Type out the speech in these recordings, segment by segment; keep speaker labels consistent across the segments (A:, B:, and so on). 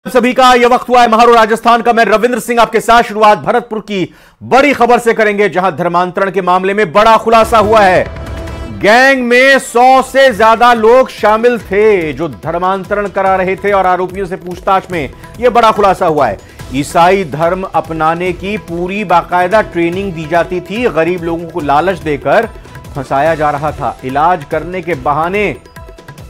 A: सभी का यह वक्त हुआ है महारो राजस्थान का। मैं रविंद्र सिंह आपके साथ शुरुआत भरतपुर की बड़ी खबर से करेंगे, जहां धर्मांतरण के मामले में बड़ा खुलासा हुआ है। गैंग में 100 से ज्यादा लोग शामिल थे जो धर्मांतरण करा रहे थे और आरोपियों से पूछताछ में यह बड़ा खुलासा हुआ है। ईसाई धर्म अपनाने की पूरी बाकायदा ट्रेनिंग दी जाती थी, गरीब लोगों को लालच देकर फंसाया जा रहा था, इलाज करने के बहाने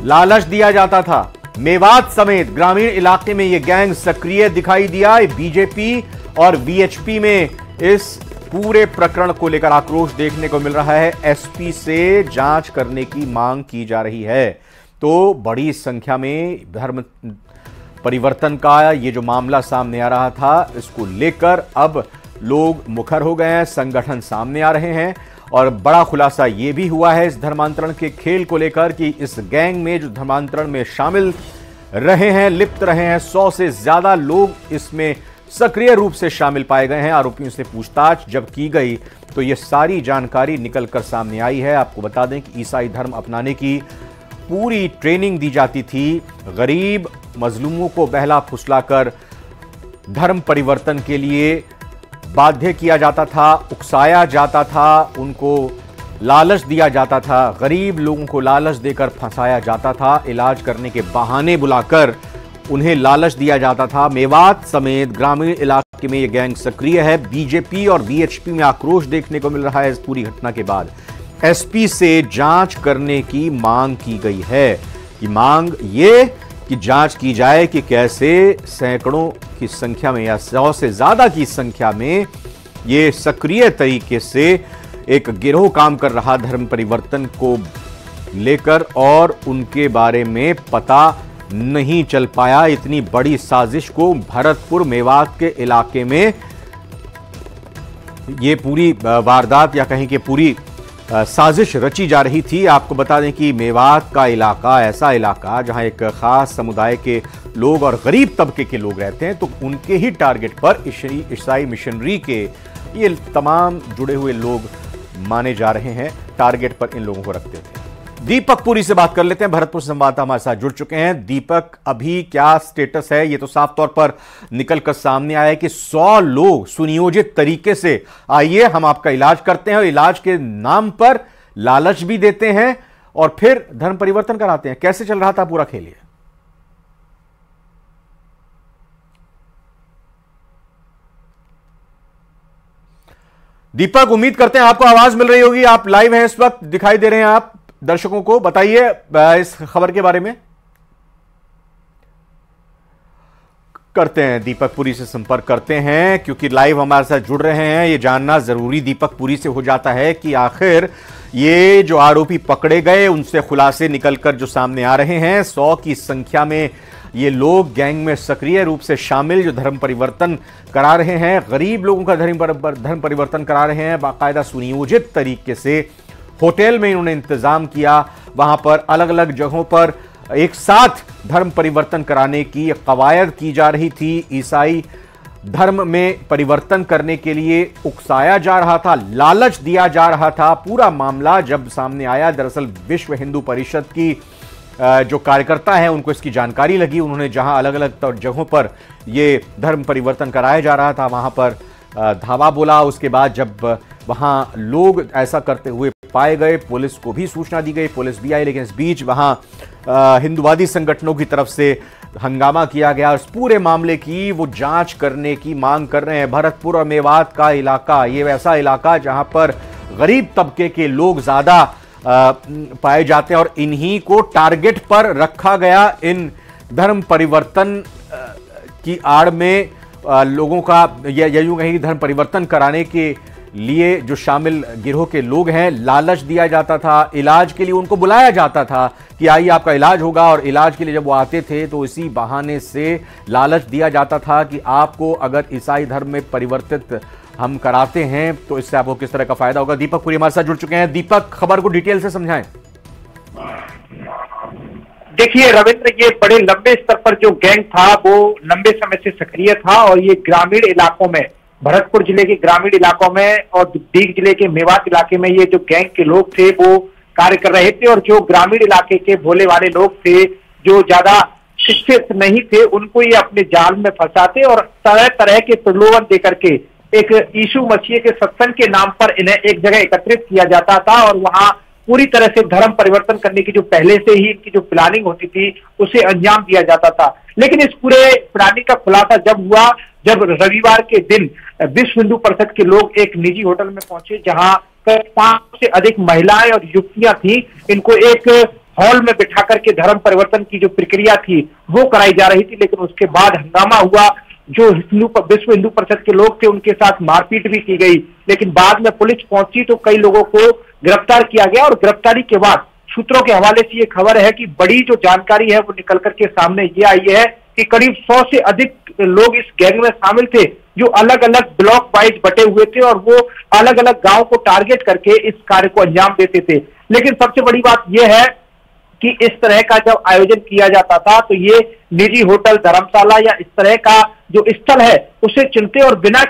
A: लालच दिया जाता था। मेवात समेत ग्रामीण इलाके में यह गैंग सक्रिय दिखाई दिया। बीजेपी और वीएचपी में इस पूरे प्रकरण को लेकर आक्रोश देखने को मिल रहा है। एसपी से जांच करने की मांग की जा रही है। तो बड़ी संख्या में धर्म परिवर्तन का ये जो मामला सामने आ रहा था, इसको लेकर अब लोग मुखर हो गए हैं, संगठन सामने आ रहे हैं और बड़ा खुलासा यह भी हुआ है इस धर्मांतरण के खेल को लेकर कि इस गैंग में जो धर्मांतरण में शामिल रहे हैं, लिप्त रहे हैं, 100 से ज्यादा लोग इसमें सक्रिय रूप से शामिल पाए गए हैं। आरोपियों से पूछताछ जब की गई तो यह सारी जानकारी निकलकर सामने आई है। आपको बता दें कि ईसाई धर्म अपनाने की पूरी ट्रेनिंग दी जाती थी, गरीब मजलूमों को बहला फुसलाकर धर्म परिवर्तन के लिए बाध्य किया जाता था, उकसाया जाता था, उनको लालच दिया जाता था, गरीब लोगों को लालच देकर फंसाया जाता था, इलाज करने के बहाने बुलाकर उन्हें लालच दिया जाता था। मेवात समेत ग्रामीण इलाके में यह गैंग सक्रिय है। बीजेपी और वीएचपी में आक्रोश देखने को मिल रहा है। इस पूरी घटना के बाद एसपी से जांच करने की मांग की गई है। कि मांग ये कि जांच की जाए कि कैसे सैकड़ों की संख्या में या 100 से ज्यादा की संख्या में ये सक्रिय तरीके से एक गिरोह काम कर रहा धर्म परिवर्तन को लेकर और उनके बारे में पता नहीं चल पाया। इतनी बड़ी साजिश को भरतपुर मेवात के इलाके में ये पूरी वारदात या कहीं कि पूरी साजिश रची जा रही थी। आपको बता दें कि मेवात का इलाका ऐसा इलाका जहां एक खास समुदाय के लोग और गरीब तबके के लोग रहते हैं, तो उनके ही टारगेट पर ईसाई मिशनरी के ये तमाम जुड़े हुए लोग माने जा रहे हैं, टारगेट पर इन लोगों को रखते थे। दीपक पुरी से बात कर लेते हैं, भरतपुर संवाददाता हमारे साथ जुड़ चुके हैं। दीपक, अभी क्या स्टेटस है? ये तो साफ तौर पर निकलकर सामने आया है कि 100 लोग सुनियोजित तरीके से आइए हम आपका इलाज करते हैं और इलाज के नाम पर लालच भी देते हैं और फिर धर्म परिवर्तन कराते हैं। कैसे चल रहा था पूरा खेल? दीपक, उम्मीद करते हैं आपको आवाज मिल रही होगी। आप लाइव हैं इस वक्त, दिखाई दे रहे हैं आप दर्शकों को। बताइए इस खबर के बारे में। करते हैं दीपक पुरी से संपर्क करते हैं क्योंकि लाइव हमारे साथ जुड़ रहे हैं। ये जानना जरूरी दीपक पुरी से हो जाता है कि आखिर ये जो आरोपी पकड़े गए उनसे खुलासे निकलकर जो सामने आ रहे हैं, 100 की संख्या में ये लोग गैंग में सक्रिय रूप से शामिल जो धर्म परिवर्तन करा रहे हैं, गरीब लोगों का धर्म परिवर्तन करा रहे हैं, बाकायदा सुनियोजित तरीके से होटल में इन्होंने इंतजाम किया, वहां पर अलग अलग जगहों पर एक साथ धर्म परिवर्तन कराने की कवायद की जा रही थी। ईसाई धर्म में परिवर्तन करने के लिए उकसाया जा रहा था, लालच दिया जा रहा था। पूरा मामला जब सामने आया, दरअसल विश्व हिंदू परिषद की जो कार्यकर्ता हैं उनको इसकी जानकारी लगी। उन्होंने जहां अलग अलग जगहों पर ये धर्म परिवर्तन कराया जा रहा था वहां पर धावा बोला। उसके बाद जब वहां लोग ऐसा करते हुए पाए गए, पुलिस को भी सूचना दी गई, पुलिस भी आई, लेकिन इस बीच वहां हिंदुवादी संगठनों की तरफ से हंगामा किया गया। इस पूरे मामले की वो जांच करने की मांग कर रहे हैं। भरतपुर और मेवात का इलाका ये वैसा इलाका जहां पर गरीब तबके के लोग ज्यादा पाए जाते हैं और इन्हीं को टारगेट पर रखा गया। इन धर्म परिवर्तन की आड़ में लोगों का या यूं कहीं धर्म परिवर्तन कराने के लिए जो शामिल गिरोह के लोग हैं, लालच दिया जाता था, इलाज के लिए उनको बुलाया जाता था कि आइए आपका इलाज होगा। और इलाज के लिए जब वो आते थे तो इसी बहाने से लालच दिया जाता था कि आपको अगर ईसाई धर्म में परिवर्तित हम कराते हैं तो इससे आपको किस तरह का फायदा होगा। दीपक पुरी हमारे साथ जुड़ चुके हैं। दीपक, खबर को डिटेल से समझाएं।
B: देखिए रविंद्र, ये बड़े लंबे स्तर पर जो गैंग था वो लंबे समय से सक्रिय था और ये ग्रामीण इलाकों में, भरतपुर जिले के ग्रामीण इलाकों में और दीग जिले के मेवात इलाके में ये जो गैंग के लोग थे वो कार्य कर रहे थे। और जो ग्रामीण इलाके के भोले वाले लोग थे, जो ज्यादा शिक्षित नहीं थे उनको ये अपने जाल में फंसाते और तरह तरह के प्रलोभन देकर के एक यीशु मसीह के सत्संग के नाम पर इन्हें एक जगह एकत्रित किया जाता था और वहां पूरी तरह से धर्म परिवर्तन करने की जो पहले से ही इनकी जो प्लानिंग होती थी उसे अंजाम दिया जाता था। लेकिन इस पूरे प्लानिंग का खुलासा जब हुआ, जब रविवार के दिन विश्व हिंदू परिषद के लोग एक निजी होटल में पहुंचे जहां 5 से अधिक महिलाएं और युवतियां थी, इनको एक हॉल में बिठा करके धर्म परिवर्तन की जो प्रक्रिया थी वो कराई जा रही थी। लेकिन उसके बाद हंगामा हुआ, जो विश्व हिंदू परिषद के लोग थे उनके साथ मारपीट भी की गई। लेकिन बाद में पुलिस पहुंची तो कई लोगों को गिरफ्तार किया गया और गिरफ्तारी के बाद सूत्रों के हवाले से ये खबर है कि बड़ी जो जानकारी है वो निकल करके सामने ये आई है कि करीब 100 से अधिक लोग इस गैंग में शामिल थे, जो अलग अलग ब्लॉक वाइज बटे हुए थे और वो अलग अलग गांव को टारगेट करके इस कार्य को अंजाम देते थे। लेकिन सबसे बड़ी बात यह है कि इस तरह का जब आयोजन किया जाता था तो ये निजी होटल, धर्मशाला या इस तरह का जो स्थल है उसे चुनते और बिना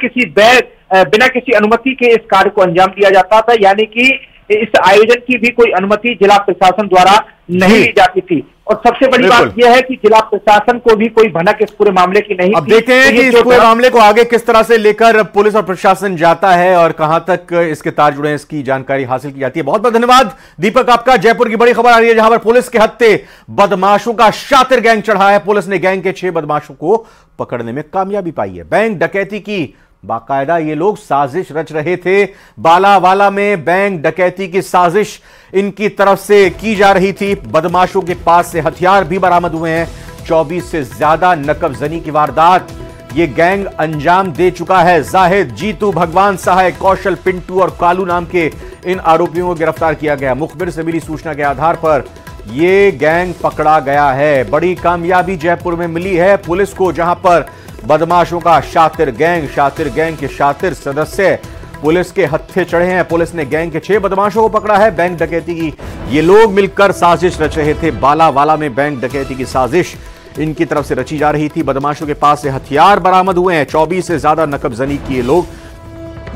B: किसी अनुमति के इस कार्य को अंजाम दिया जाता था, यानी कि इस आयोजन की भी कोई अनुमति जिला प्रशासन द्वारा नहीं ली जाती थी। और सबसे बड़ी बात यह है कि जिला प्रशासन को भी कोई भनक इस पूरे मामले की नहीं।
A: अब देखते हैं कि इस पूरे मामले को आगे किस तरह से लेकर पुलिस और प्रशासन जाता है और कहां तक इसके तार जुड़े हैं, इसकी जानकारी हासिल की जाती है। बहुत बहुत धन्यवाद दीपक आपका। जयपुर की बड़ी खबर आ रही है जहां पर पुलिस के हत्थे बदमाशों का शातिर गैंग चढ़ा है। पुलिस ने गैंग के 6 बदमाशों को पकड़ने में कामयाबी पाई है। बैंक डकैती की बाकायदा ये लोग साजिश रच रहे थे। बालावाला में बैंक डकैती की साजिश इनकी तरफ से की जा रही थी। बदमाशों के पास से हथियार भी बरामद हुए हैं। 24 से ज्यादा नकबजनी की वारदात ये गैंग अंजाम दे चुका है। जाहिद, जीतू, भगवान सहाय, कौशल, पिंटू और कालू नाम के इन आरोपियों को गिरफ्तार किया गया। मुखबिर से मिली सूचना के आधार पर यह गैंग पकड़ा गया है। बड़ी कामयाबी जयपुर में मिली है पुलिस को, जहां पर बदमाशों का शातिर गैंग के शातिर सदस्य पुलिस के हत्थे चढ़े हैं। पुलिस ने गैंग के 6 बदमाशों को पकड़ा है। बैंक डकैती की ये लोग मिलकर साजिश रच रहे थे। बालावाला में बैंक डकैती की साजिश इनकी तरफ से रची जा रही थी। बदमाशों के पास से हथियार बरामद हुए हैं। 24 से ज्यादा नकबजनी किए लोग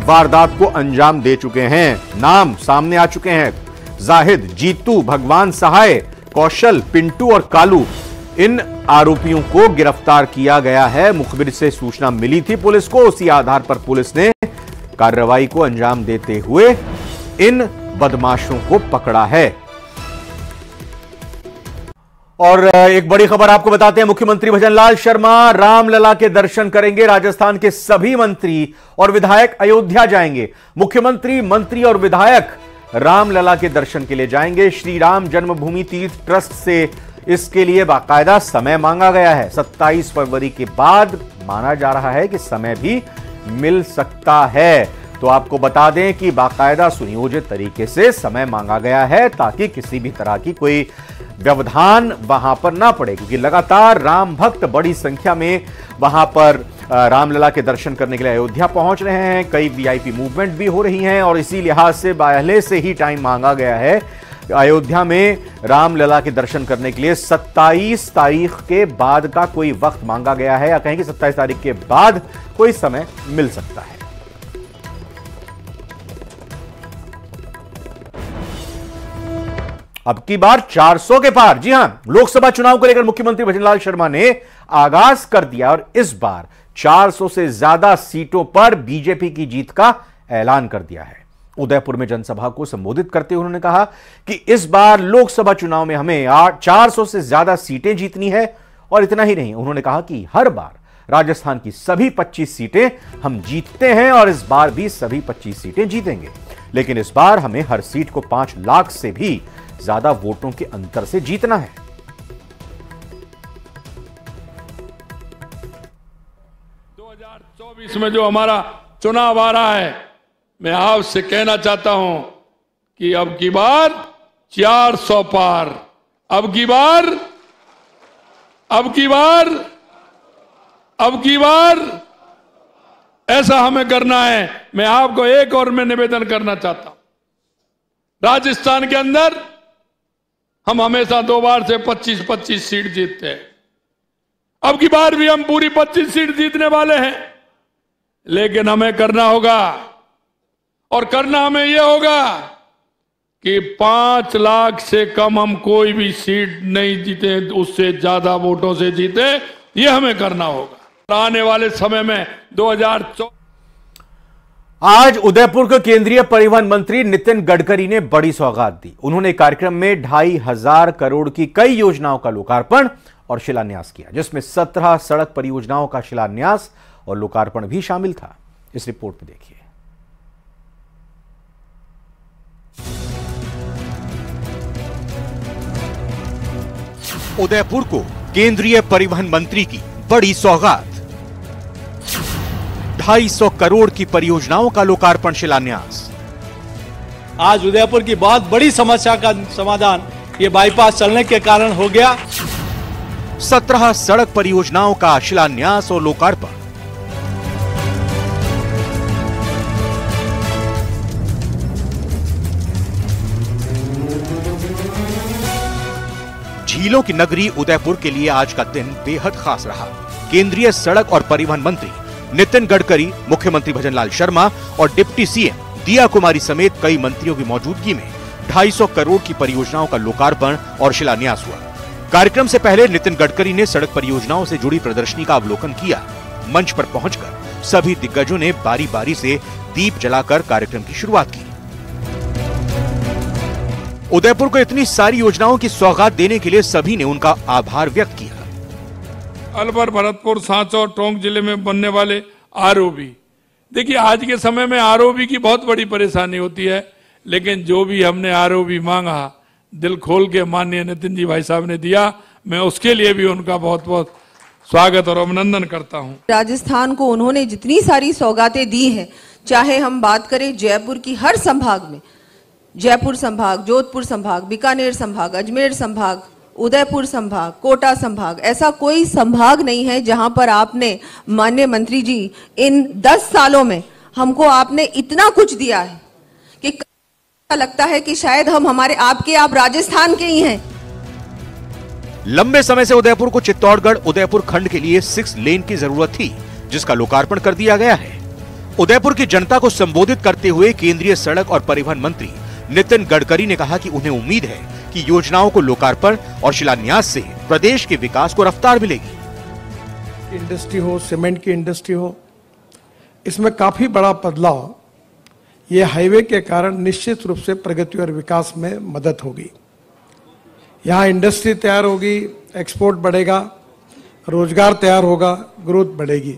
A: वारदात को अंजाम दे चुके हैं। नाम सामने आ चुके हैं। जाहिद, जीतू, भगवान सहाय, कौशल, पिंटू और कालू, इन आरोपियों को गिरफ्तार किया गया है। मुखबिर से सूचना मिली थी पुलिस को, उसी आधार पर पुलिस ने कार्रवाई को अंजाम देते हुए इन बदमाशों को पकड़ा है। और एक बड़ी खबर आपको बताते हैं। मुख्यमंत्री भजनलाल शर्मा रामलला के दर्शन करेंगे। राजस्थान के सभी मंत्री और विधायक अयोध्या जाएंगे। मुख्यमंत्री, मंत्री और विधायक रामलला के दर्शन के लिए जाएंगे। श्री राम जन्मभूमि तीर्थ ट्रस्ट से इसके लिए बाकायदा समय मांगा गया है। 27 फरवरी के बाद माना जा रहा है कि समय भी मिल सकता है। तो आपको बता दें कि बाकायदा सुनियोजित तरीके से समय मांगा गया है ताकि किसी भी तरह की कोई व्यवधान वहां पर ना पड़े, क्योंकि लगातार राम भक्त बड़ी संख्या में वहां पर रामलला के दर्शन करने के लिए अयोध्या पहुंच रहे हैं। कई वीआईपी मूवमेंट भी हो रही हैं और इसी लिहाज से पहले से ही टाइम मांगा गया है। अयोध्या में रामलला के दर्शन करने के लिए 27 तारीख के बाद का कोई वक्त मांगा गया है, या कहें कि 27 तारीख के बाद कोई समय मिल सकता है। अब की बार 400 के पार, जी हां, लोकसभा चुनाव को लेकर मुख्यमंत्री भजनलाल शर्मा ने आगाज कर दिया और इस बार 400 से ज्यादा सीटों पर बीजेपी की जीत का ऐलान कर दिया है। उदयपुर में जनसभा को संबोधित करते हुए उन्होंने कहा कि इस बार लोकसभा चुनाव में हमें 400 से ज्यादा सीटें जीतनी है। और इतना ही नहीं, उन्होंने कहा कि हर बार राजस्थान की सभी 25 सीटें हम जीतते हैं और इस बार भी सभी 25 सीटें जीतेंगे, लेकिन इस बार हमें हर सीट को 5 लाख से भी ज्यादा वोटों के अंतर से जीतना है।
C: 2024 में जो हमारा चुनाव आ रहा है, मैं आपसे कहना चाहता हूं कि अब की बार 400 पार, अब की बार ऐसा हमें करना है। मैं आपको एक और मैं निवेदन करना चाहता हूं, राजस्थान के अंदर हम हमेशा 2 बार से 25-25 सीट जीतते हैं। अब की बार भी हम पूरी 25 सीट जीतने वाले हैं, लेकिन हमें करना होगा, और करना हमें यह होगा कि 5 लाख से कम हम कोई भी सीट नहीं जीते, उससे ज्यादा वोटों से जीते, ये हमें करना होगा। आने वाले समय में 2024
A: आज उदयपुर के केंद्रीय परिवहन मंत्री नितिन गडकरी ने बड़ी सौगात दी। उन्होंने कार्यक्रम में 2,500 करोड़ की कई योजनाओं का लोकार्पण और शिलान्यास किया, जिसमें 17 सड़क परियोजनाओं का शिलान्यास और लोकार्पण भी शामिल था। इस रिपोर्ट में देखिए।
D: उदयपुर को केंद्रीय परिवहन मंत्री की बड़ी सौगात, 250 करोड़ की परियोजनाओं का लोकार्पण शिलान्यास।
E: आज उदयपुर की बहुत बड़ी समस्या का समाधान ये बाईपास चलने के कारण हो गया।
D: 17 सड़क परियोजनाओं का शिलान्यास और लोकार्पण। झीलों की नगरी उदयपुर के लिए आज का दिन बेहद खास रहा। केंद्रीय सड़क और परिवहन मंत्री नितिन गडकरी, मुख्यमंत्री भजनलाल शर्मा और डिप्टी सीएम दिया कुमारी समेत कई मंत्रियों की मौजूदगी में 250 करोड़ की परियोजनाओं का लोकार्पण और शिलान्यास हुआ। कार्यक्रम से पहले नितिन गडकरी ने सड़क परियोजनाओं से जुड़ी प्रदर्शनी का अवलोकन किया। मंच पर पहुंचकर सभी दिग्गजों ने बारी बारी से दीप जलाकर कार्यक्रम की शुरुआत की। उदयपुर को इतनी सारी योजनाओं की सौगात देने के लिए सभी ने उनका आभार व्यक्त किया।
C: अलवर, भरतपुर, सांचौर, टोंक जिले में बनने वाले आरओबी, देखिए आज के समय में आरओबी की बहुत बड़ी परेशानी होती है, लेकिन जो भी हमने आरओबी मांगा दिल खोल के माननीय नितिन जी भाई साहब ने दिया, मैं उसके लिए भी उनका बहुत बहुत स्वागत और अभिनंदन करता हूं।
F: राजस्थान को उन्होंने जितनी सारी सौगातें दी हैं, चाहे हम बात करें जयपुर की हर संभाग में, जयपुर संभाग, जोधपुर संभाग, बीकानेर संभाग, अजमेर संभाग, उदयपुर संभाग, कोटा संभाग, ऐसा कोई संभाग नहीं है जहां पर आपने माननीय मंत्री जी इन 10 सालों में हमको आपने इतना कुछ दिया है कि लगता है कि शायद हम आप राजस्थान के ही हैं।
D: लंबे समय से उदयपुर को चित्तौड़गढ़ उदयपुर खंड के लिए 6 लेन की जरूरत थी, जिसका लोकार्पण कर दिया गया है। उदयपुर की जनता को संबोधित करते हुए केंद्रीय सड़क और परिवहन मंत्री नितिन गडकरी ने कहा कि उन्हें उम्मीद है कि योजनाओं को लोकार्पण और शिलान्यास से प्रदेश के विकास को रफ्तार मिलेगी।
G: इंडस्ट्री हो, सीमेंट की इंडस्ट्री हो, इसमें काफी बड़ा बदलाव ये हाईवे के कारण निश्चित रूप से प्रगति और विकास में मदद होगी। यहाँ इंडस्ट्री तैयार होगी, एक्सपोर्ट बढ़ेगा, रोजगार तैयार होगा, ग्रोथ बढ़ेगी।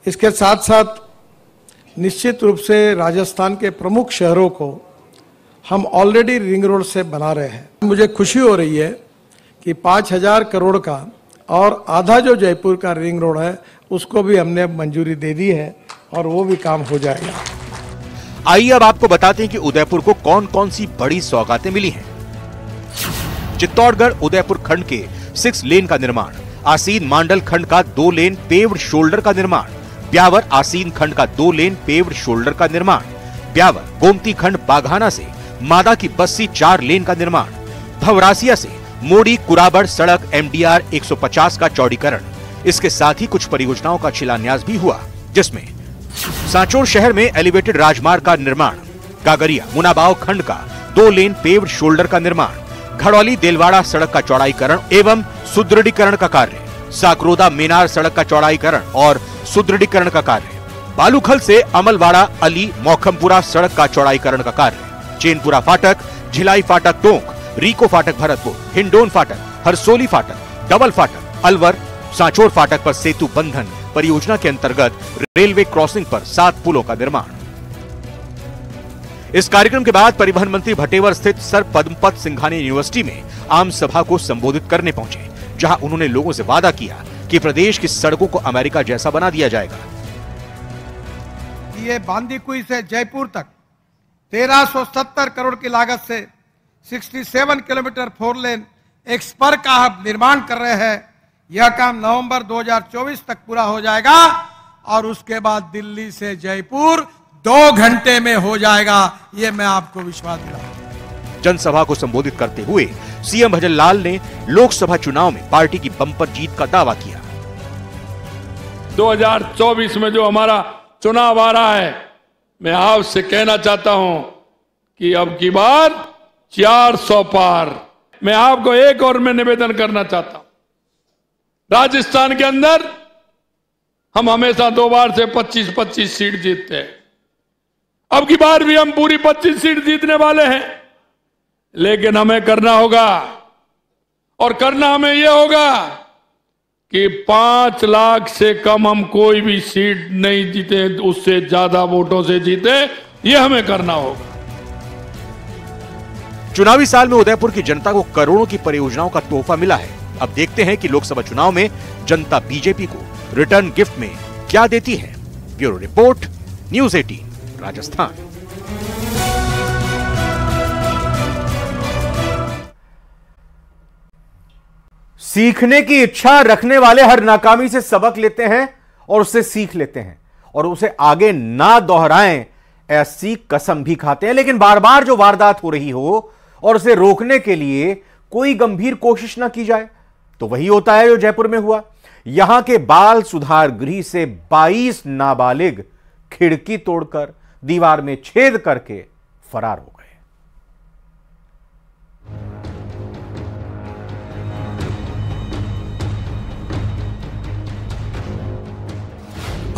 G: इसके साथ साथ निश्चित रूप से राजस्थान के प्रमुख शहरों को हम ऑलरेडी रिंग रोड से बना रहे हैं। मुझे खुशी हो रही है कि 5,000 करोड़ का और आधा जो जयपुर का रिंग रोड है उसको भी हमने मंजूरी दे दी है और वो भी काम हो जाएगा।
D: आइए अब आपको बताते हैं कि उदयपुर को कौन कौन सी बड़ी सौगातें मिली हैं। चित्तौड़गढ़ उदयपुर खंड के 6 लेन का निर्माण, आसीन मांडल खंड का 2 लेन पेव्ड शोल्डर का निर्माण, ब्यावर आसीन खंड का 2 लेन पेव्ड शोल्डर का निर्माण, ब्यावर गोमती खंड बाघाना से मादा की बस्सी 4 लेन का निर्माण, भवरासिया से मोड़ी कुराबड़ सड़क MDR 150 का चौड़ीकरण। इसके साथ ही कुछ परियोजनाओं का शिलान्यास भी हुआ, जिसमें सांचौर शहर में एलिवेटेड राजमार्ग का निर्माण, कागरिया मुनाबाव खंड का 2 लेन पेव्ड शोल्डर का निर्माण, घड़ौली देलवाड़ा सड़क का चौड़ाईकरण एवं सुदृढ़ीकरण का कार्य, साकरोदा मेनार सड़क का चौड़ाईकरण और सुदृढ़ीकरण का कार्य, बालूखल से अमलवाड़ा अली मौखमपुरा सड़क का चौड़ाईकरण का कार्य, चेनपुरा फाटक, झिलाई फाटक टोंक, रीको फाटक भरतपुर, हिंडोन फाटक, हरसोली फाटक, डबल फाटक, अलवर, सांचौर फाटक पर सेतु बंधन परियोजना के अंतर्गत रेलवे क्रॉसिंग पर 7 पुलों का निर्माण। इस कार्यक्रम के बाद परिवहन मंत्री भटेवर स्थित सर पद्मपत सिंघानिया यूनिवर्सिटी में आम सभा को संबोधित करने पहुंचे, जहां उन्होंने लोगों से वादा किया कि प्रदेश की सड़कों को अमेरिका जैसा बना दिया जाएगा।
H: ये बांदीकुई से जयपुर तक 1370 करोड़ की लागत से 67 किलोमीटर 4 लेन एक स्पर का हम निर्माण कर रहे हैं। यह काम नवंबर 2024 तक पूरा हो जाएगा और उसके बाद दिल्ली से जयपुर 2 घंटे में हो जाएगा, ये मैं आपको विश्वास दिलाऊं।
D: जनसभा को संबोधित करते हुए सीएम भजनलाल ने लोकसभा चुनाव में पार्टी की बम्पर जीत का दावा किया।
C: 2024 में जो हमारा चुनाव आ रहा है, मैं आपसे कहना चाहता हूं कि अब की बार 400 पार। मैं आपको एक और मैं निवेदन करना चाहता हूं, राजस्थान के अंदर हम हमेशा 2 बार से 25-25 सीट जीतते हैं। अब की बार भी हम पूरी 25 सीट जीतने वाले हैं, लेकिन हमें करना होगा, और करना हमें यह होगा कि 5 लाख से कम हम कोई भी सीट नहीं जीते, उससे ज्यादा वोटों से जीते, यह हमें करना होगा।
D: चुनावी साल में उदयपुर की जनता को करोड़ों की परियोजनाओं का तोहफा मिला है। अब देखते हैं कि लोकसभा चुनाव में जनता बीजेपी को रिटर्न गिफ्ट में क्या देती है। Bureau report, news 18 Rajasthan.
A: सीखने की इच्छा रखने वाले हर नाकामी से सबक लेते हैं और उससे सीख लेते हैं और उसे आगे ना दोहराएं, ऐसी कसम भी खाते हैं। लेकिन बार बार जो वारदात हो रही हो और उसे रोकने के लिए कोई गंभीर कोशिश ना की जाए तो वही होता है जो जयपुर में हुआ। यहां के बाल सुधार गृह से 22 नाबालिग खिड़की तोड़कर दीवार में छेद करके फरार हो गए।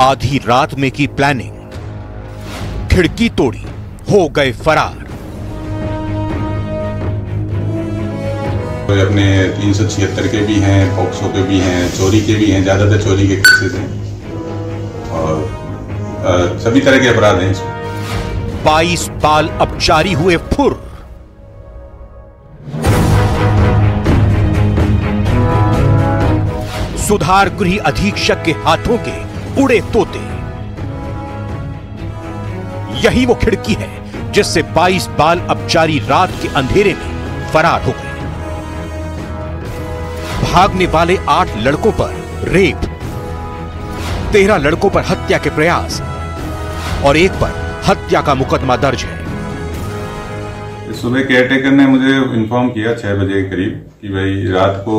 D: आधी रात में की प्लानिंग, खिड़की तोड़ी, हो गए फरार।
I: अपने 376 के भी हैं, पॉक्सो के भी हैं, चोरी के भी हैं, ज्यादातर चोरी के केसेस हैं और सभी तरह के अपराध हैं इसमें।
D: 22 बाल अपचारी हुए फुर। सुधार गृह अधीक्षक के हाथों के उड़े तोते। यही वो खिड़की है जिससे 22 बाल अपचारी रात के अंधेरे में फरार हो गए। भागने वाले 8 लड़कों पर रेप, 13 लड़कों पर हत्या के प्रयास और 1 पर हत्या का मुकदमा दर्ज है।
I: सुबह केयरटेकर ने मुझे इन्फॉर्म किया 6 बजे के करीब कि भाई रात को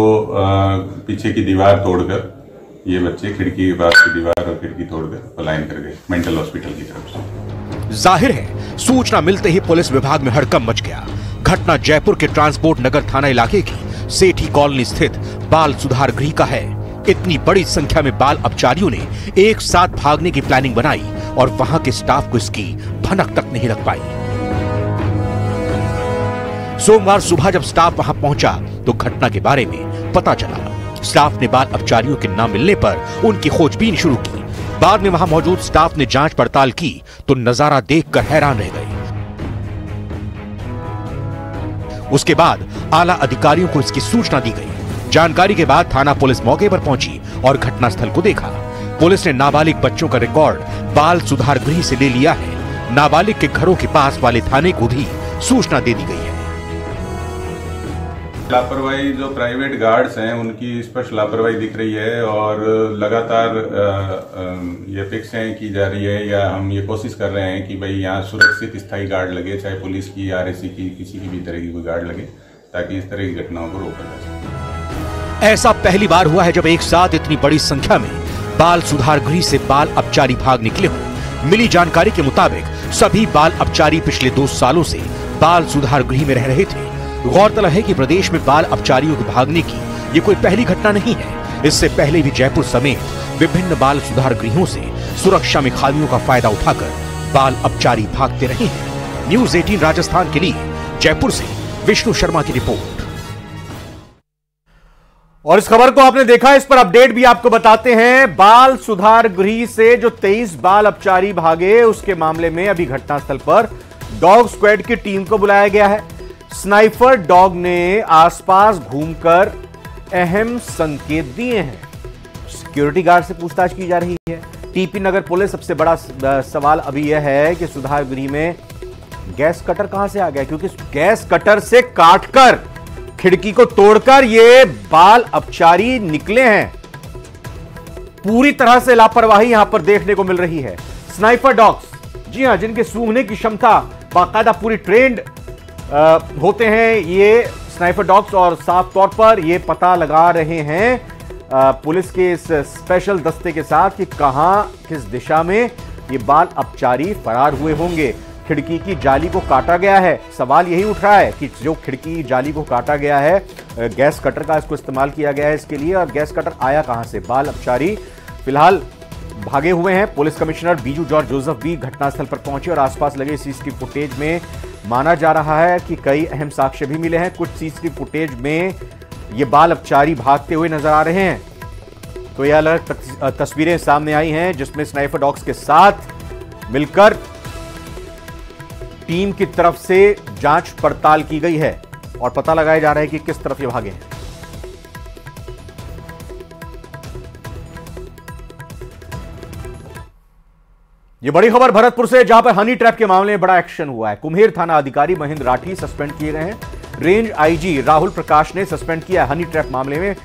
I: पीछे की दीवार तोड़कर ये बच्चे खिड़की के पास की दीवार और खिड़की तोड़कर पलायन कर गए मेंटल हॉस्पिटल की तरफ से।
D: जाहिर है सूचना मिलते ही पुलिस विभाग में हड़कंप मच गया। घटना जयपुर के ट्रांसपोर्ट नगर थाना इलाके की सेठी कॉलोनी स्थित बाल सुधार गृह का है। इतनी बड़ी संख्या में बाल अपचारियों ने एक साथ भागने की प्लानिंग बनाई और वहां के स्टाफ को इसकी भनक तक नहीं लग पाई। सोमवार सुबह जब स्टाफ वहां पहुंचा तो घटना के बारे में पता चला। स्टाफ ने बाल अपचारियों के न मिलने पर उनकी खोजबीन शुरू की। बाद में वहां मौजूद स्टाफ ने जांच पड़ताल की तो नजारा देखकर हैरान रह गए। उसके बाद आला अधिकारियों को इसकी सूचना दी गई। जानकारी के बाद थाना पुलिस मौके पर पहुंची और घटनास्थल को देखा। पुलिस ने नाबालिग बच्चों का रिकॉर्ड बाल सुधार गृह से ले लिया है। नाबालिग के घरों के पास वाले थाने को भी सूचना दे दी गई है।
I: लापरवाही जो प्राइवेट गार्ड्स हैं उनकी स्पष्ट लापरवाही दिख रही है और लगातार ये अपेक्षाएं की जा रही है या हम ये कोशिश कर रहे हैं कि भाई यहाँ सुरक्षित स्थायी गार्ड लगे, चाहे पुलिस की, आरएसी की, किसी की भी तरह की कोई गार्ड लगे ताकि इस तरह की घटनाओं को रोका जा सके।
D: ऐसा पहली बार हुआ है जब एक साथ इतनी बड़ी संख्या में बाल सुधार गृह से बाल अपचारी भाग निकले हों। मिली जानकारी के मुताबिक सभी बाल अपचारी पिछले 2 सालों से बाल सुधार गृह में रह रहे थे। गौरतलब है कि प्रदेश में बाल अपचारियों के भागने की ये कोई पहली घटना नहीं है। इससे पहले भी जयपुर समेत विभिन्न बाल सुधार गृहों से सुरक्षा में खामियों का फायदा उठाकर बाल अपचारी भागते रहे हैं। न्यूज़ 18 राजस्थान के लिए जयपुर से विष्णु शर्मा की रिपोर्ट।
A: और इस खबर को आपने देखा, इस पर अपडेट भी आपको बताते हैं। बाल सुधार गृह से जो 23 बाल अपचारी भागे उसके मामले में अभी घटनास्थल पर डॉग स्क्वाड की टीम को बुलाया गया है। स्नाइपर डॉग ने आसपास घूमकर अहम संकेत दिए हैं। सिक्योरिटी गार्ड से पूछताछ की जा रही है। टीपी नगर पुलिस, सबसे बड़ा सवाल अभी यह है कि सुधार गृह में गैस कटर कहां से आ गया, क्योंकि गैस कटर से काटकर खिड़की को तोड़कर ये बाल अपचारी निकले हैं। पूरी तरह से लापरवाही यहां पर देखने को मिल रही है। स्नाइपर डॉग्स, जी हां, जिनके सूंघने की क्षमता बाकायदा पूरी ट्रेंड होते हैं ये स्नाइपर डॉग्स, और साफ तौर पर ये पता लगा रहे हैं पुलिस के इस स्पेशल दस्ते के साथ कि कहां, किस दिशा में ये बाल अपचारी फरार हुए होंगे। खिड़की की जाली को काटा गया है। सवाल यही उठ रहा है कि जो खिड़की की जाली को काटा गया है, गैस कटर का इसको इस्तेमाल किया गया है इसके लिए, और गैस कटर आया कहां से? बाल अपचारी फिलहाल भागे हुए हैं। Police commissioner Biju George Joseph भी घटनास्थल पर पहुंचे और आसपास लगे सीसीटीवी फुटेज में माना जा रहा है कि कई अहम साक्ष्य भी मिले हैं। कुछ सीसीटीवी फुटेज में ये बाल अपचारी भागते हुए नजर आ रहे हैं। तो यह अलग तस्वीरें सामने आई हैं जिसमें स्नाइपर डॉग्स के साथ मिलकर टीम की तरफ से जांच पड़ताल की गई है और पता लगाया जा रहा है कि किस तरफ ये भागे हैं। ये बड़ी खबर भरतपुर से, जहां पर हनी ट्रैप के मामले में बड़ा एक्शन हुआ है। कुम्हेर थाना अधिकारी महेंद्र राठी सस्पेंड किए गए हैं। रेंज आईजी राहुल प्रकाश ने सस्पेंड किया। हनी ट्रैप मामले में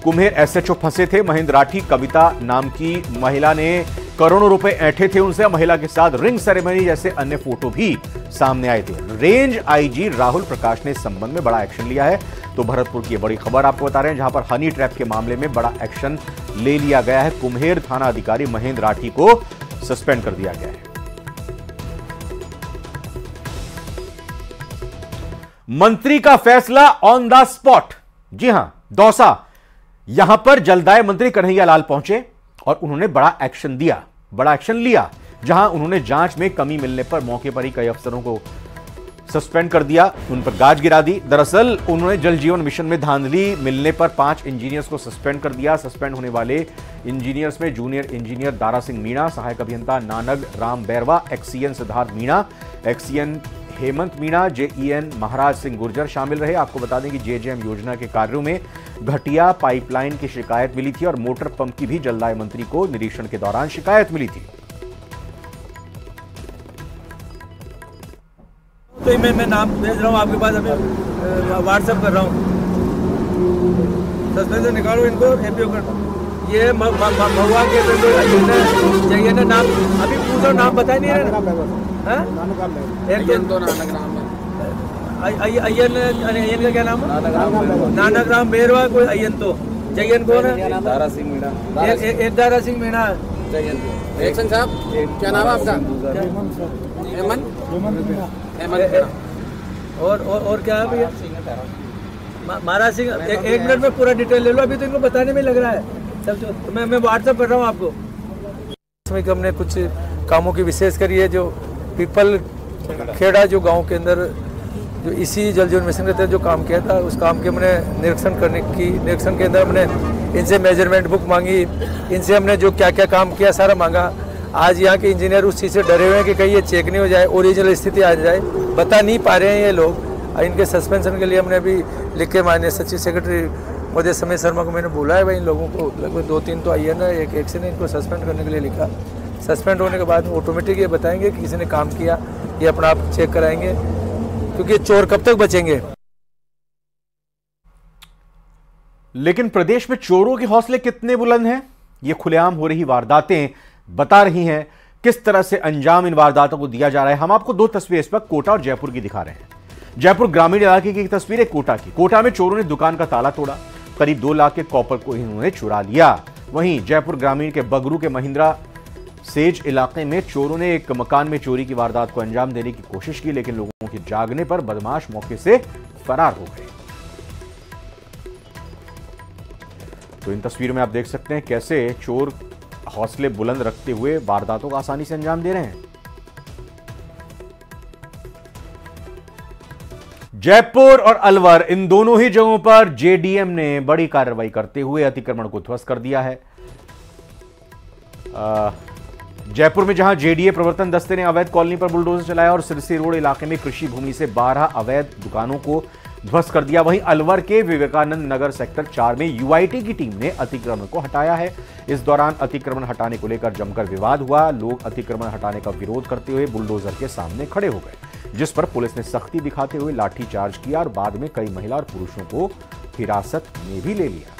A: कुम्हेर एसएचओ फंसे थे। महेंद्र राठी कविता नाम की महिला ने करोड़ों रुपए ऐंठे थे उनसे। महिला के साथ रिंग सेरेमनी जैसे अन्य फोटो भी सामने आए थे। रेंज आईजी राहुल प्रकाश ने इस संबंध में बड़ा एक्शन लिया है। तो भरतपुर की बड़ी खबर आपको बता रहे हैं, जहां पर हनी ट्रैप के मामले में बड़ा एक्शन ले लिया गया है। कुम्हेर थाना अधिकारी महेंद्र राठी को सस्पेंड कर दिया गया है। मंत्री का फैसला ऑन द स्पॉट। जी हां, दौसा, यहां पर जलदाय मंत्री कन्हैया लाल पहुंचे और उन्होंने बड़ा एक्शन लिया, जहां उन्होंने जांच में कमी मिलने पर मौके पर ही कई अफसरों को सस्पेंड कर दिया, उन पर गाज गिरा दी। दरअसल उन्होंने जल जीवन मिशन में धांधली मिलने पर 5 इंजीनियर्स को सस्पेंड कर दिया। सस्पेंड होने वाले इंजीनियर्स में जूनियर इंजीनियर दारा सिंह मीणा, सहायक अभियंता Nanag Ram Bairwa, XEN Siddharth Meena, XEN Hemant Meena, JEN Maharaj Singh Gurjar शामिल रहे। आपको बता दें कि जेजेएम योजना के कार्यों में घटिया पाइपलाइन की शिकायत मिली थी और मोटर पंप की भी जलदाय मंत्री को निरीक्षण के दौरान शिकायत मिली थी।
J: तो मैं नाम भेज रहा हूँ आपके पास, अभी व्हाट्सएप कर रहा हूँ। सस्पेंशन निकालो इनको, एपीओ कर। ये महुआ के चाहिए ना नाम, अभी पूछो नाम बताए नहीं है। एक तो अय्यन का क्या नाम है? नानक राम बेरवा, कोई अय्यन तो जयन कौन है? दारा सिंह मीणा। एक दारा सिंह मीणा।
K: एक्शन साहब क्या नाम है आपका? हेमंत।
J: और क्या है भैया? महाराज सिंह। एक मिनट में पूरा डिटेल ले लो, अभी तो इनको बताने में लग रहा है सब। जो मैं व्हाट्सएप कर रहा हूँ आपको। इसमें हमने कुछ कामों की विशेष करी है, जो पीपल खेड़ा जो गांव के अंदर जो इसी जल जीवन मिशन के तहत जो काम किया था, उस काम के हमने निरीक्षण के अंदर हमने इनसे मेजरमेंट बुक मांगी, इनसे हमने जो क्या क्या काम किया सारा मांगा। आज यहाँ के इंजीनियर उस चीज़ से डरे हुए हैं कि कहीं ये चेक नहीं हो जाए, ओरिजिनल स्थिति आ जाए, बता नहीं पा रहे हैं ये लोग। इनके सस्पेंशन के लिए हमने अभी लिख के माननीय सचिव सेक्रेटरी महोदय समीर शर्मा को मैंने बोला है भाई, इन लोगों को लगभग 2-3 तो आई है ना, एक एक्शन है, इनको सस्पेंड करने के लिए लिखा। सस्पेंड होने के बाद ऑटोमेटिक ये बताएंगे कि किसी ने काम किया, ये अपना आप चेक कराएंगे, क्योंकि चोर कब तक बचेंगे।
A: लेकिन प्रदेश में चोरों के हौसले कितने बुलंद हैं, ये खुलेआम हो रही वारदातें बता रही हैं किस तरह से अंजाम इन वारदातों को दिया जा रहा है। हम आपको 2 तस्वीरें इस वक्त कोटा और जयपुर की दिखा रहे हैं। जयपुर ग्रामीण इलाके की तस्वीर है कोटा की। कोटा में चोरों ने दुकान का ताला तोड़ा, करीब 2 लाख के कॉपर को इन्होंने चुरा लिया। वहीं जयपुर ग्रामीण के बगरू के महिंद्रा सेज इलाके में चोरों ने एक मकान में चोरी की वारदात को अंजाम देने की कोशिश की, लेकिन लोगों के जागने पर बदमाश मौके से फरार हो गए। तो इन तस्वीरों में आप देख सकते हैं कैसे चोर हौसले बुलंद रखते हुए वारदातों का आसानी से अंजाम दे रहे हैं। जयपुर और अलवर, इन दोनों ही जगहों पर जेडीएम ने बड़ी कार्रवाई करते हुए अतिक्रमण को ध्वस्त कर दिया है। जयपुर में जहां जेडीए प्रवर्तन दस्ते ने अवैध कॉलोनी पर बुलडोजर चलाया और सिरसी रोड इलाके में कृषि भूमि से 12 अवैध दुकानों को ध्वस्त कर दिया, वहीं अलवर के विवेकानंद नगर सेक्टर 4 में यूआईटी की टीम ने अतिक्रमण को हटाया है। इस दौरान अतिक्रमण हटाने को लेकर जमकर विवाद हुआ। लोग अतिक्रमण हटाने का विरोध करते हुए बुलडोजर के सामने खड़े हो गए, जिस पर पुलिस ने सख्ती दिखाते हुए लाठीचार्ज किया और बाद में कई महिला और पुरुषों को हिरासत में भी ले लिया।